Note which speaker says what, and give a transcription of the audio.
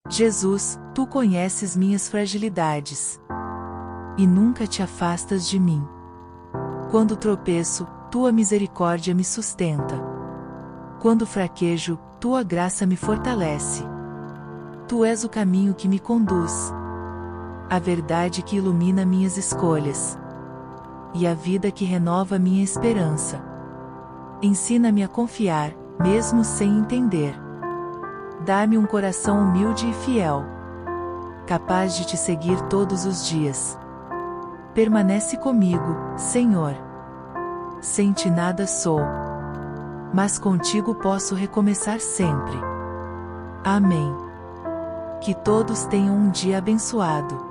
Speaker 1: Jesus, tu conheces minhas fragilidades e nunca te afastas de mim. Quando tropeço, tua misericórdia me sustenta. Quando fraquejo, tua graça me fortalece. Tu és o caminho que me conduz, a verdade que ilumina minhas escolhas, e a vida que renova minha esperança. Ensina-me a confiar, mesmo sem entender. Dá-me um coração humilde e fiel, capaz de te seguir todos os dias. Permanece comigo, Senhor. Sem ti nada sou, mas contigo posso recomeçar sempre. Amém. Que todos tenham um dia abençoado.